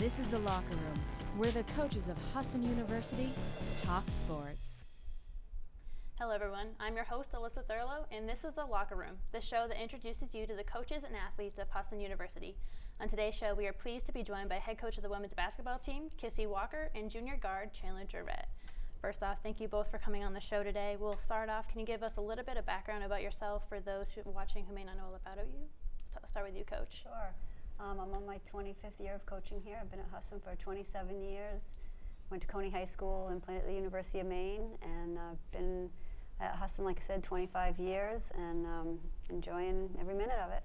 This is The Locker Room, where the coaches of Husson University talk sports. Hello everyone, I'm your host Alyssa Thurlow, and this is The Locker Room, the show that introduces you to the coaches and athletes of Husson University. On today's show, we are pleased to be joined by head coach of the women's basketball team, Kissy Walker, and junior guard, Chandler Guerrette. First off, thank you both for coming on the show today. We'll start off, can you give us a little bit of background about yourself for those watching who may not know about you? I'll start with you, Coach. Sure. I'm on my 25th year of coaching here. I've been at Husson for 27 years. Went to Coney High School and played at the University of Maine, and I've been at Husson, like I said, 25 years, and enjoying every minute of it.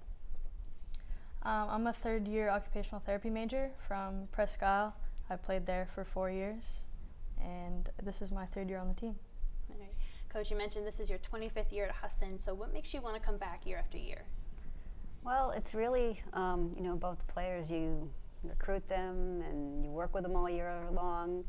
I'm a third-year occupational therapy major from Presque Isle. I played there for 4 years, and this is my third year on the team. All right. Coach, you mentioned this is your 25th year at Husson, so what makes you want to come back year after year? Well, it's really, both the players, you recruit them and you work with them all year long.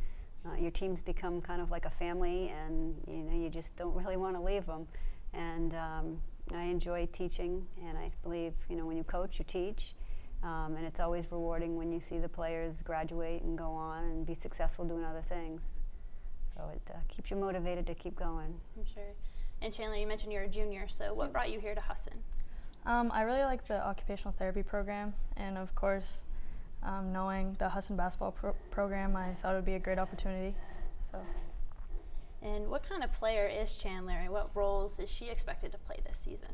Your teams become kind of like a family, and you just don't really want to leave them. And I enjoy teaching, and I believe when you coach, you teach, and it's always rewarding when you see the players graduate and go on and be successful doing other things. So it keeps you motivated to keep going. I'm sure. And Chandler, you mentioned you're a junior, so what brought you here to Husson? I really like the occupational therapy program, and of course, knowing the Husson basketball program, I thought it would be a great opportunity. So. And what kind of player is Chandler, and what roles is she expected to play this season?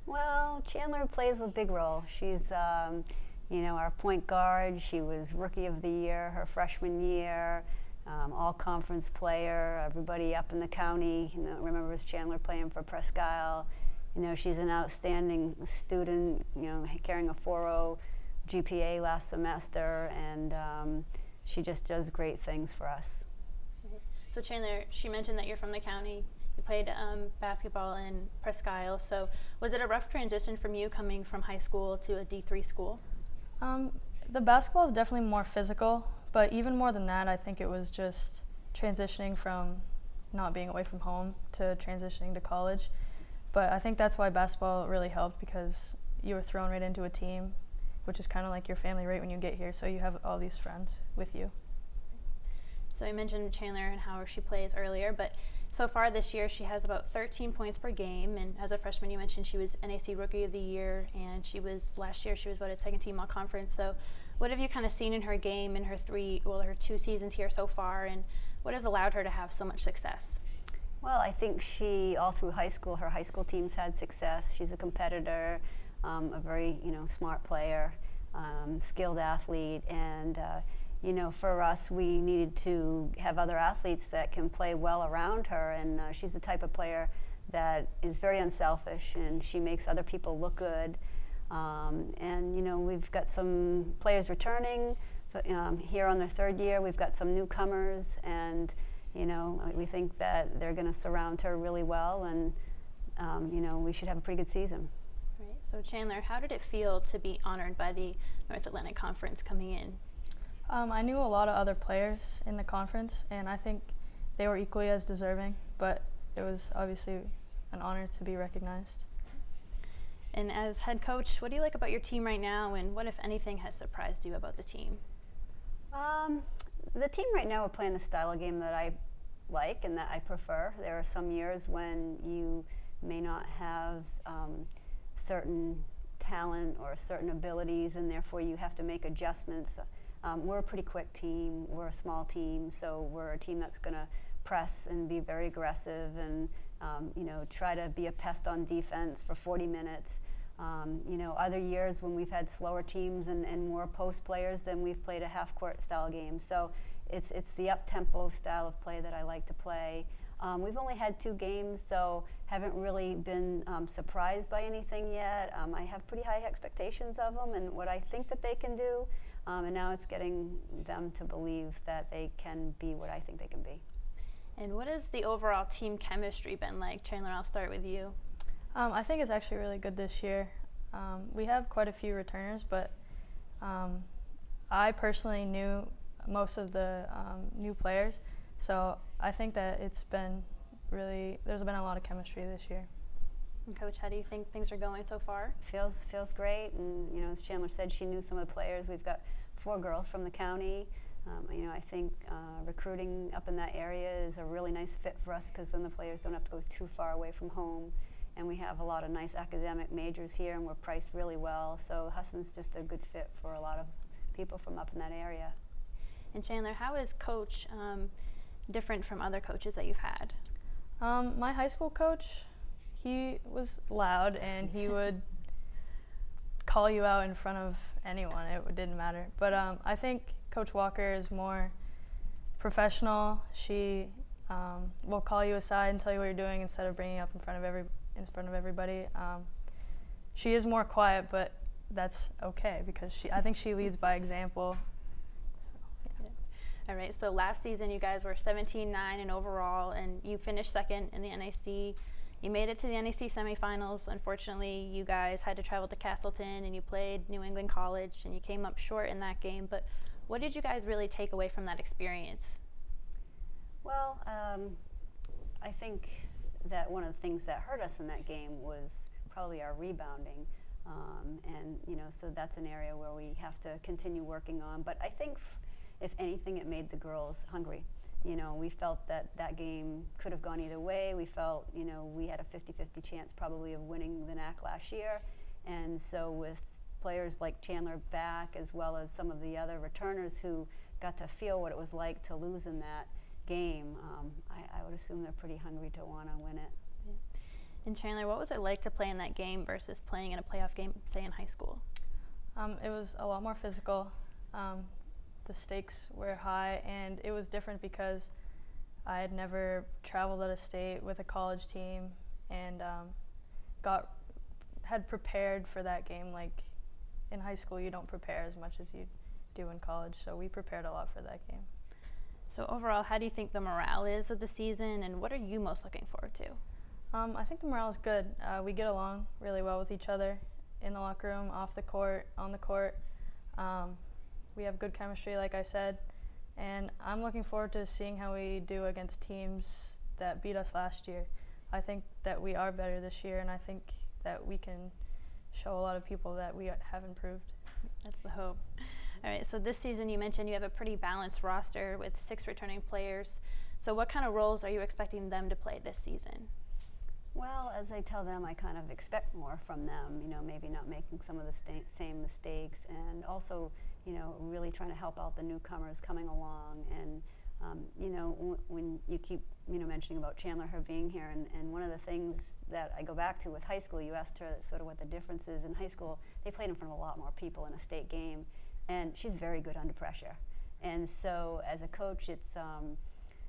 Well, Chandler plays a big role. She's, our point guard. She was Rookie of the Year her freshman year, all-conference player. Everybody up in the county remembers Chandler playing for Presque Isle. She's an outstanding student, carrying a 4.0 GPA last semester, and she just does great things for us. So Chandler, she mentioned that you're from the county. You played basketball in Presque Isle, so was it a rough transition from you coming from high school to a D3 school? The basketball is definitely more physical, but even more than that, I think it was just transitioning from not being away from home to transitioning to college. But I think that's why basketball really helped, because you were thrown right into a team, which is kind of like your family right when you get here, so you have all these friends with you. So I mentioned Chandler and how she plays earlier, but so far this year she has about 13 points per game, and as a freshman you mentioned she was NAC Rookie of the Year, and last year she was a second team all-conference. So what have you kind of seen in her game in her 2 seasons here so far, and what has allowed her to have so much success? Well, I think all through high school, her high school teams had success. She's a competitor, a very, smart player, skilled athlete, and, for us, we needed to have other athletes that can play well around her, and she's the type of player that is very unselfish, and she makes other people look good. We've got some players returning here on their third year. We've got some newcomers, and we think that they're going to surround her really well, and, we should have a pretty good season. Right. So Chandler, how did it feel to be honored by the North Atlantic Conference coming in? I knew a lot of other players in the conference, and I think they were equally as deserving, but it was obviously an honor to be recognized. And as head coach, what do you like about your team right now, and what, if anything, has surprised you about the team? The team right now, we're playing the style of game that I like and that I prefer. There are some years when you may not have certain talent or certain abilities, and therefore you have to make adjustments. We're a pretty quick team. We're a small team, so we're a team that's going to press and be very aggressive and try to be a pest on defense for 40 minutes. Other years when we've had slower teams and more post players, then we've played a half-court style game. So it's the up-tempo style of play that I like to play. We've only had 2 games, so haven't really been surprised by anything yet. I have pretty high expectations of them and what I think that they can do, and now it's getting them to believe that they can be what I think they can be. And what has the overall team chemistry been like? Chandler, I'll start with you. I think it's actually really good this year. We have quite a few returners, but I personally knew most of the new players, so I think that there's been a lot of chemistry this year. And Coach, how do you think things are going so far? Feels great, and as Chandler said, she knew some of the players. We've got 4 girls from the county. You know, I think recruiting up in that area is a really nice fit for us because then the players don't have to go too far away from home. And we have a lot of nice academic majors here, and we're priced really well. So Husson's just a good fit for a lot of people from up in that area. And Chandler, how is Coach different from other coaches that you've had? My high school coach, he was loud and he would call you out in front of anyone. It didn't matter. But I think Coach Walker is more professional. She will call you aside and tell you what you're doing instead of bringing you up in front of everybody. She is more quiet, but that's okay because I think she leads by example. So, yeah. All right, so last season you guys were 17-9 in overall, and you finished second in the NEC. You made it to the NEC semifinals. Unfortunately, you guys had to travel to Castleton, and you played New England College, and you came up short in that game. But what did you guys really take away from that experience? Well, I think that one of the things that hurt us in that game was probably our rebounding. And, you know, so that's an area where we have to continue working on. But I think, if anything, it made the girls hungry. You know, we felt that that game could have gone either way. We felt, you know, we had a 50-50 chance probably of winning the NAC last year. And so with players like Chandler back, as well as some of the other returners who got to feel what it was like to lose in that game, I would assume they're pretty hungry to want to win it. Yeah. And Chandler, what was it like to play in that game versus playing in a playoff game, say in high school? It was a lot more physical. The stakes were high, and it was different because I had never traveled out of state with a college team and had prepared for that game. Like in high school, you don't prepare as much as you do in college, so we prepared a lot for that game. So overall, how do you think the morale is of the season, and what are you most looking forward to? I think the morale is good. We get along really well with each other in the locker room, off the court, on the court. We have good chemistry, like I said, and I'm looking forward to seeing how we do against teams that beat us last year. I think that we are better this year, and I think that we can show a lot of people that we have improved. That's the hope. All right, so this season you mentioned you have a pretty balanced roster with 6 returning players. So what kind of roles are you expecting them to play this season? Well, as I tell them, I kind of expect more from them, you know, maybe not making some of the same mistakes, and also, you know, really trying to help out the newcomers coming along. And, you know, when you keep, you know, mentioning about Chandler, her being here, and one of the things that I go back to with high school, you asked her sort of what the difference is. In high school, they played in front of a lot more people in a state game, and she's very good under pressure. And so as a coach, it's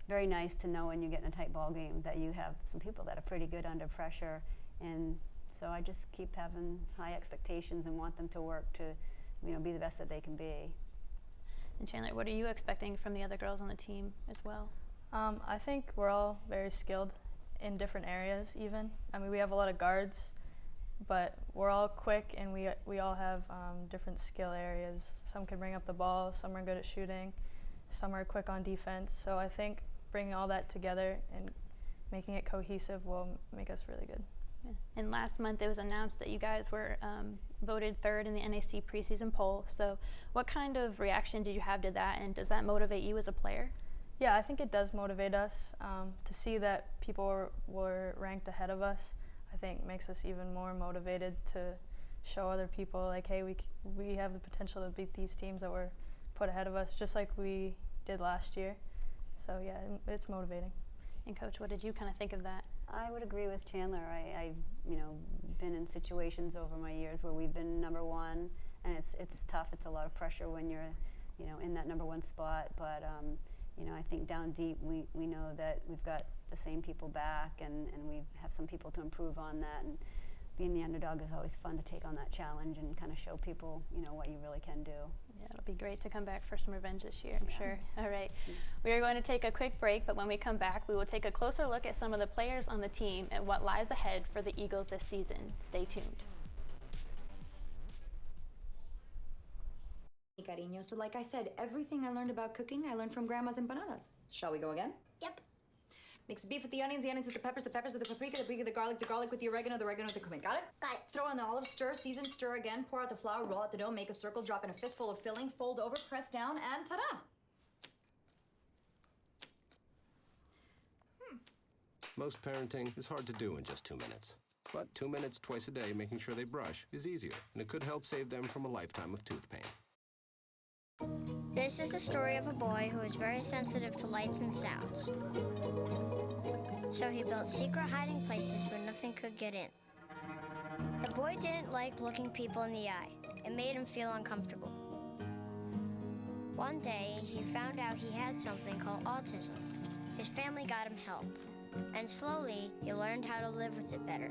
very nice to know when you get in a tight ball game that you have some people that are pretty good under pressure. And so I just keep having high expectations and want them to work to, you know, be the best that they can be. And Chandler, what are you expecting from the other girls on the team as well? I think we're all very skilled in different areas even. I mean, we have a lot of guards, but we're all quick, and we all have different skill areas. Some can bring up the ball, some are good at shooting, some are quick on defense. So I think bringing all that together and making it cohesive will make us really good. Yeah. And last month it was announced that you guys were voted 3rd in the NAC preseason poll. So what kind of reaction did you have to that, and does that motivate you as a player? Yeah, I think it does motivate us to see that people were ranked ahead of us. I think makes us even more motivated to show other people, like, hey, we have the potential to beat these teams that were put ahead of us, just like we did last year. So yeah, it's motivating. And Coach, what did you kind of think of that? I would agree with Chandler. I've, you know, been in situations over my years where we've been number 1, and it's tough. It's a lot of pressure when you're, you know, in that number 1 spot. But you know, I think down deep we know that we've got the same people back, and we have some people to improve on that. And being the underdog is always fun to take on that challenge and kind of show people, you know, what you really can do. Yeah, it'll be great to come back for some revenge this year, I'm sure. All right, we are going to take a quick break, but when we come back, we will take a closer look at some of the players on the team and what lies ahead for the Eagles this season. Stay tuned. Hey, cariño. So like I said, everything I learned about cooking, I learned from Grandma's empanadas. Shall we go again? Yep. Mix the beef with the onions with the peppers with the paprika with the garlic with the oregano with the cumin. Got it? Got it. Throw in the olives, stir, season, stir again, pour out the flour, roll out the dough, make a circle, drop in a fistful of filling, fold over, press down, and ta-da! Most parenting is hard to do in just 2 minutes. But 2 minutes twice a day making sure they brush is easier, and it could help save them from a lifetime of tooth pain. This is the story of a boy who is very sensitive to lights and sounds. So he built secret hiding places where nothing could get in. The boy didn't like looking people in the eye. It made him feel uncomfortable. One day, he found out he had something called autism. His family got him help. And slowly, he learned how to live with it better.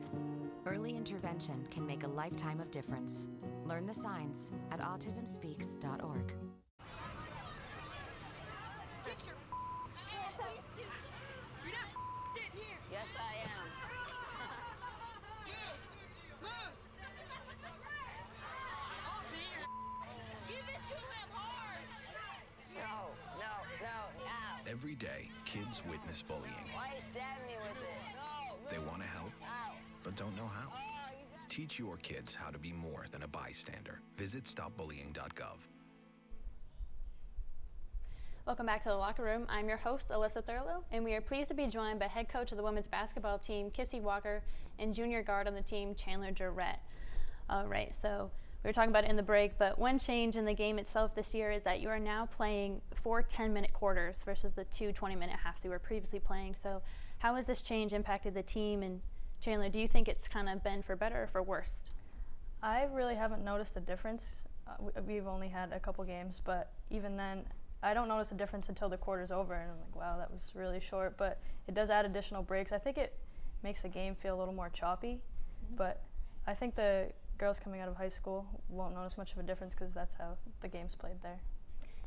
Early intervention can make a lifetime of difference. Learn the signs at autismspeaks.org. Yes, I am. Give it to him hard. No. Every day, kids witness bullying. Why you stab me with it? No. They want to help, Ow. but don't know how. Oh, Teach your kids how to be more than a bystander. Visit stopbullying.gov. Welcome back to the locker room. I'm your host, Alyssa Thurlow, and we are pleased to be joined by head coach of the women's basketball team, Kissy Walker, and junior guard on the team, Chandler Guerrette. All right, so we were talking about it in the break, but one change in the game itself this year is that you are now playing 4 10-minute quarters versus the 2 20-minute halves you were previously playing. So how has this change impacted the team? And Chandler, do you think it's kind of been for better or for worse? I really haven't noticed a difference. We've only had a couple games, but even then, I don't notice a difference until the quarter's over, and I'm like, wow, that was really short. But it does add additional breaks. I think it makes the game feel a little more choppy, but I think the girls coming out of high school won't notice much of a difference because that's how the game's played there.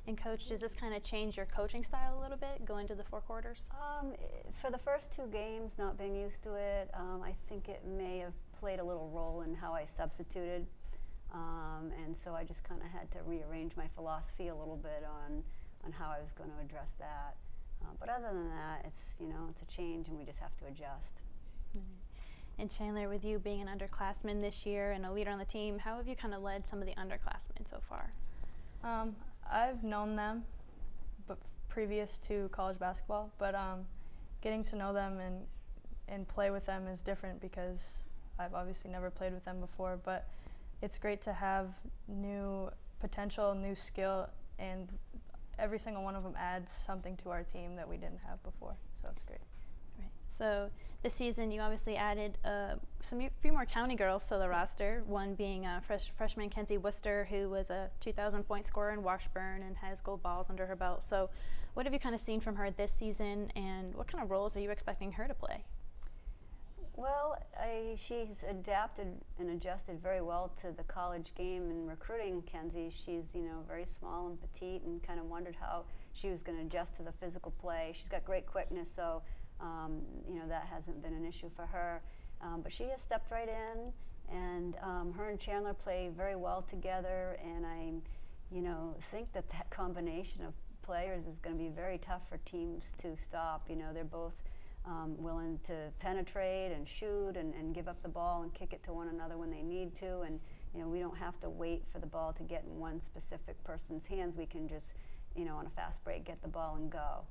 And Coach, does this kind of change your coaching style a little bit, going to the 4 quarters? For the first 2 games, not being used to it, I think it may have played a little role in how I substituted. And so I just kind of had to rearrange my philosophy a little bit on how I was going to address that. But other than that, it's a change, and we just have to adjust. And Chandler, with you being an underclassman this year and a leader on the team, how have you kind of led some of the underclassmen so far? I've known them but previous to college basketball, but getting to know them and play with them is different because I've obviously never played with them before, but it's great to have new potential, new skill, and every single one of them adds something to our team that we didn't have before, so it's great. Right. So this season you obviously added few more county girls to the roster, one being freshman Kenzie Worcester, who was a 2,000-point scorer in Washburn and has gold balls under her belt. So what have you kind of seen from her this season, and what kind of roles are you expecting her to play? Well, she's adapted and adjusted very well to the college game and recruiting Kenzie. She's, very small and petite, and kind of wondered how she was going to adjust to the physical play. She's got great quickness, so that hasn't been an issue for her. But she has stepped right in, and her and Chandler play very well together, and I, think that combination of players is going to be very tough for teams to stop. They're both willing to penetrate and shoot and give up the ball and kick it to one another when they need to, and we don't have to wait for the ball to get in one specific person's hands. We can just on a fast break get the ball and go.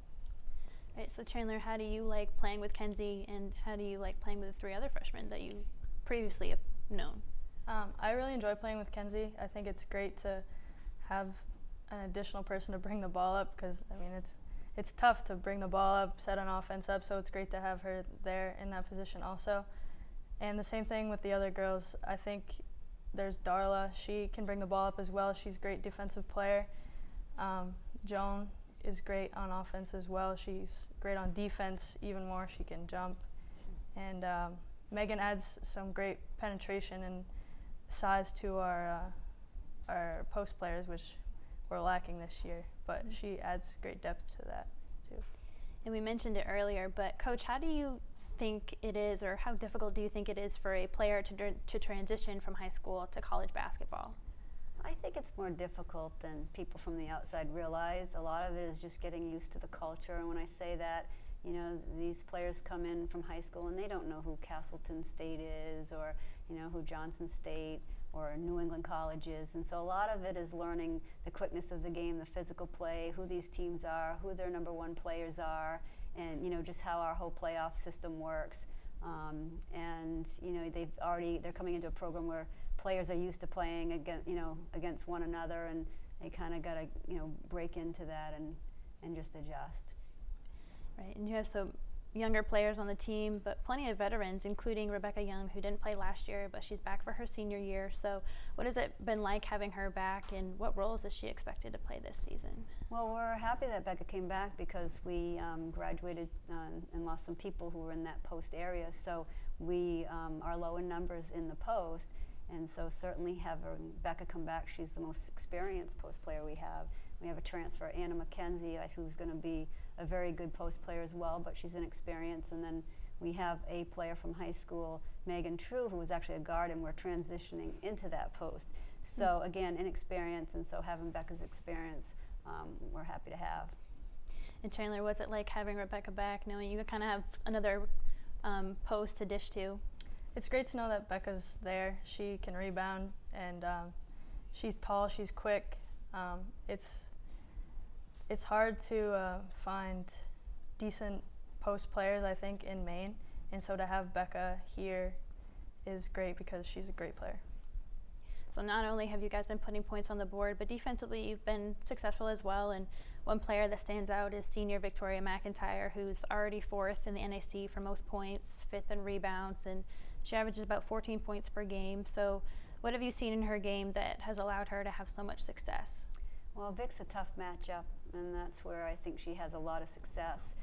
Right, so Chandler, how do you like playing with Kenzie, and how do you like playing with the 3 other freshmen that you previously have known? I really enjoy playing with Kenzie. I think it's great to have an additional person to bring the ball up because it's tough to bring the ball up, set an offense up, so it's great to have her there in that position also. And the same thing with the other girls. I think there's Darla. She can bring the ball up as well. She's a great defensive player. Joan is great on offense as well. She's great on defense even more. She can jump. And Megan adds some great penetration and size to our post players, which we're lacking this year, but she adds great depth to that too. And we mentioned it earlier, but Coach, how do you think it is, or how difficult do you think it is for a player to transition from high school to college basketball? I think it's more difficult than people from the outside realize. A lot of it is just getting used to the culture, and when I say that, You know, these players come in from high school and they don't know who Castleton State is, or, you know, who Johnson State or New England College is. And so a lot of it is learning the quickness of the game, the physical play, who these teams are, who their number one players are, and, you know, just how our whole playoff system works. And, you know, they're coming into a program where players are used to playing against one another, and they kind of got to, you know, break into that and just adjust. Right, and you have some younger players on the team, but plenty of veterans, including Rebecca Young, who didn't play last year, but she's back for her senior year. So what has it been like having her back, and what roles is she expected to play this season? Well, we're happy that Becca came back because we graduated and lost some people who were in that post area. So we are low in numbers in the post, and so certainly having Becca come back, she's the most experienced post player we have. We have a transfer, Anna McKenzie, who's going to be a very good post player as well, but she's inexperienced. And then we have a player from high school, Megan True, who was actually a guard, and we're transitioning into that post. So again, inexperience, and so having Becca's experience, we're happy to have. And Chandler, what's it like having Rebecca back, knowing you kind of have another post to dish to? It's great to know that Becca's there. She can rebound, and she's tall, she's quick. It's hard to find decent post players, I think, in Maine, and so to have Becca here is great because she's a great player. So not only have you guys been putting points on the board, but defensively you've been successful as well, and one player that stands out is senior Victoria McIntyre, who's already 4th in the NAC for most points, 5th in rebounds, and she averages about 14 points per game. So what have you seen in her game that has allowed her to have so much success? Well, Vic's a tough matchup, and that's where I think she has a lot of success.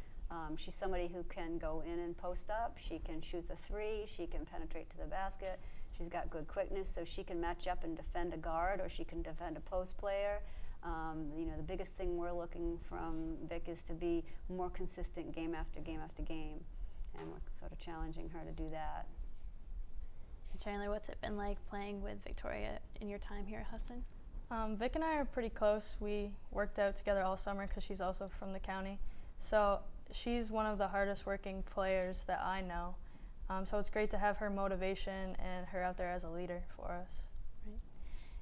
She's somebody who can go in and post up. She can shoot the three. She can penetrate to the basket. She's got good quickness, so she can match up and defend a guard, or she can defend a post player. You know, the biggest thing we're looking from Vic is to be more consistent game after game after game, and we're sort of challenging her to do that. And Chandler, what's it been like playing with Victoria in your time here at Husson? Vic and I are pretty close. We worked out together all summer because she's also from the county. So she's one of the hardest working players that I know. So it's great to have her motivation and her out there as a leader for us. Right.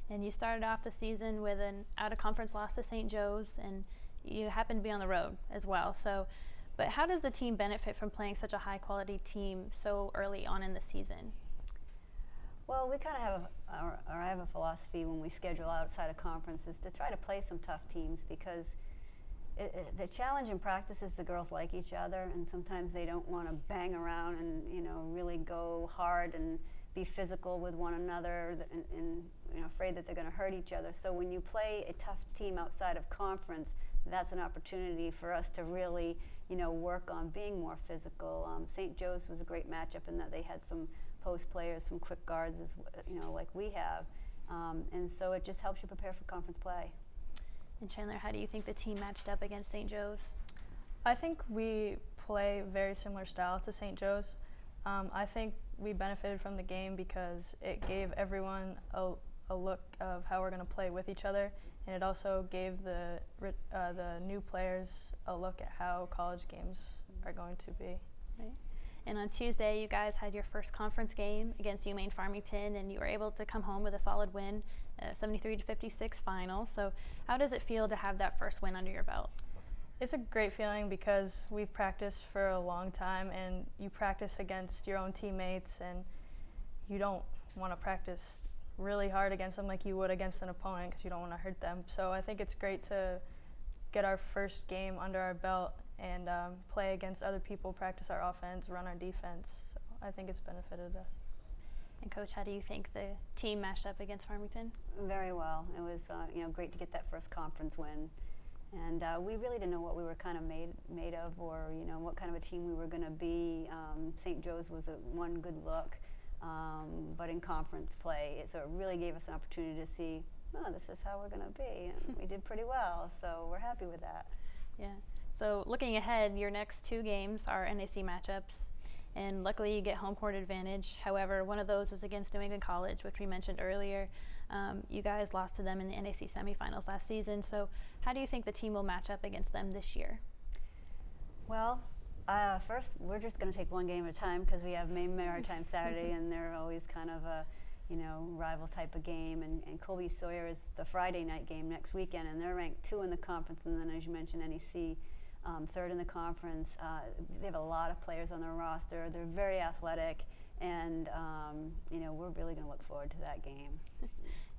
And you started off the season with an out-of-conference loss to St. Joe's, and you happened to be on the road as well. So, but how does the team benefit from playing such a high-quality team so early on in the season? Well, we kind of have, or I have a philosophy when we schedule outside of conferences to try to play some tough teams, because the challenge in practice is the girls like each other, and sometimes they don't want to bang around and, you know, really go hard and be physical with one another, and you know, afraid that they're going to hurt each other. So when you play a tough team outside of conference, that's an opportunity for us to really, you know, work on being more physical. St. Joe's was a great matchup in that they had some post players, some quick guards, as you know, like we have, and so it just helps you prepare for conference play. And Chandler, how do you think the team matched up against St. Joe's? I think we play very similar style to St. Joe's. I think we benefited from the game because it gave everyone a look of how we're going to play with each other, and it also gave the new players a look at how college games are going to be. Right. And on Tuesday, you guys had your first conference game against UMaine Farmington, and you were able to come home with a solid win, 73-56 final. So how does it feel to have that first win under your belt? It's a great feeling because we've practiced for a long time, and you practice against your own teammates, and you don't want to practice really hard against them like you would against an opponent because you don't want to hurt them. So I think it's great to get our first game under our belt and play against other people, practice our offense, run our defense. So I think it's benefited us. And Coach, how do you think the team matched up against Farmington? Very well. It was you know, great to get that first conference win, and we really didn't know what we were kind of made of, or you know, what kind of a team we were going to be. St. Joe's was one good look, but in conference play, so it really gave us an opportunity to see, oh, this is how we're going to be, and we did pretty well. So we're happy with that. Yeah. So looking ahead, your next 2 games are NAC matchups, and luckily you get home court advantage. However, one of those is against New England College, which we mentioned earlier. You guys lost to them in the NAC semifinals last season, so how do you think the team will match up against them this year? Well, First, we're just going to take one game at a time because we have Maine Maritime Saturday, and they're always kind of a, rival type of game. And Colby Sawyer is the Friday night game next weekend, and they're ranked 2 in the conference. And then, as you mentioned, NEC, 3rd in the conference. They have a lot of players on their roster. They're very athletic, and we're really going to look forward to that game.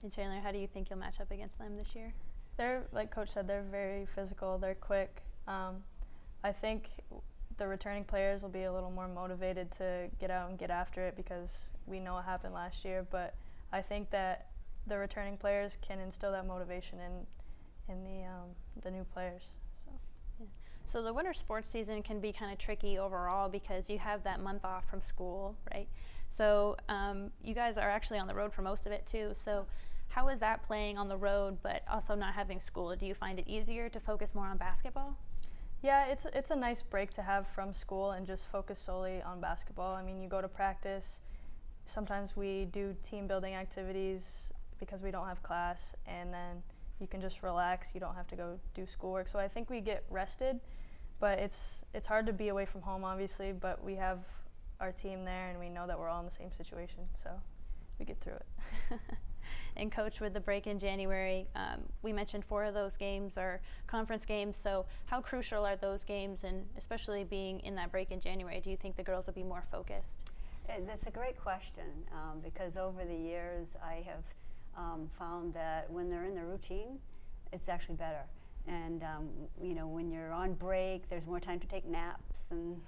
And Chandler, how do you think you'll match up against them this year? They're, like Coach said, they're very physical. They're quick. I think the returning players will be a little more motivated to get out and get after it because we know what happened last year. But I think that the returning players can instill that motivation in the new players. So the winter sports season can be kind of tricky overall because you have that month off from school, right? So you guys are actually on the road for most of it too. So how is that playing on the road but also not having school? Do you find it easier to focus more on basketball? Yeah, it's a nice break to have from school and just focus solely on basketball. I mean, you go to practice. Sometimes we do team building activities because we don't have class, and then you can just relax. You don't have to go do schoolwork. So I think we get rested, but it's hard to be away from home, obviously, but we have our team there, and we know that we're all in the same situation, so we get through it. And Coach, with the break in January, we mentioned 4 of those games are conference games, so how crucial are those games, and especially being in that break in January, do you think the girls will be more focused? That's a great question, because over the years I have found that when they're in the routine, it's actually better. And when you're on break, there's more time to take naps, and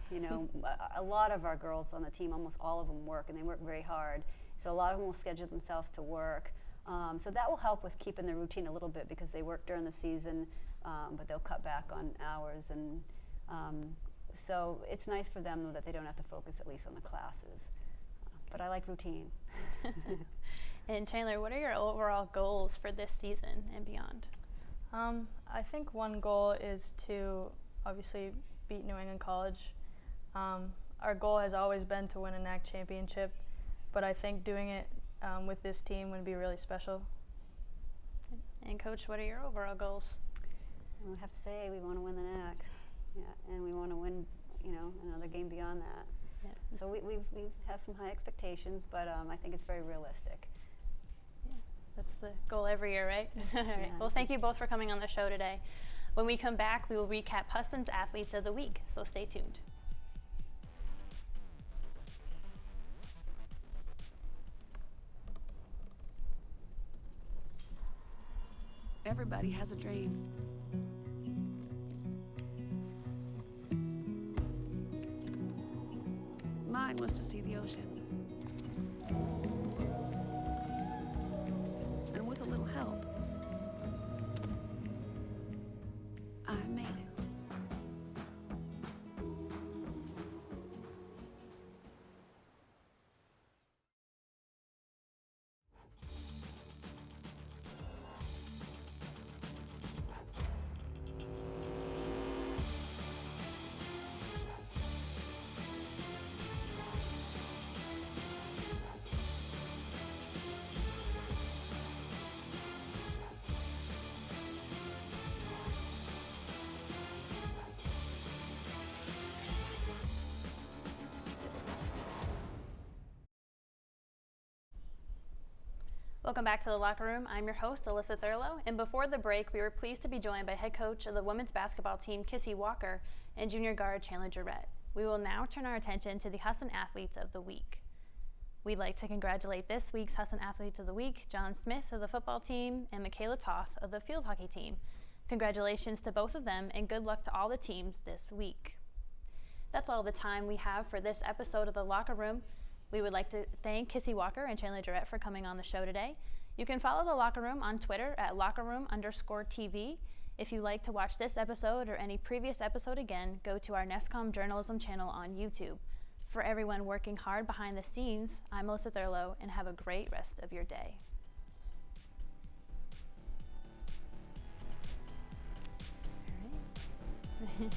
a lot of our girls on the team, almost all of them work, and they work very hard. So a lot of them will schedule themselves to work. So that will help with keeping the routine a little bit because they work during the season, but they'll cut back on hours. And so it's nice for them, though, that they don't have to focus at least on the classes. But I like routine. And Chandler, what are your overall goals for this season and beyond? I think one goal is to obviously beat New England College. Our goal has always been to win a NAC championship, but I think doing it with this team would be really special. And Coach, what are your overall goals? I have to say we want to win the NAC, and we want to win, another game beyond that. Yeah. So we have some high expectations, but I think it's very realistic. Yeah, that's the goal every year, right? All right. Yeah. Well, thank you both for coming on the show today. When we come back, we will recap Husson's Athletes of the Week, so stay tuned. Everybody has a dream. Mine was to see the ocean. And with a little help, I made it. Welcome back to the locker room. I'm your host, Alyssa Thurlow, and before the break, we were pleased to be joined by head coach of the women's basketball team, Kissy Walker, and junior guard Chandler Guerrette. We will now turn our attention to the Husson Athletes of the Week. We'd like to congratulate this week's Husson Athletes of the Week, John Smith of the football team and Michaela Toth of the field hockey team. Congratulations to both of them, and good luck to all the teams this week. That's all the time we have for this episode of the Locker Room. We would like to thank Kissy Walker and Chandler Guerrette for coming on the show today. You can follow the Locker Room on Twitter at lockerroom_TV. If you'd like to watch this episode or any previous episode again, go to our NESCom journalism channel on YouTube. For everyone working hard behind the scenes, I'm Alyssa Thurlow, and have a great rest of your day. All right.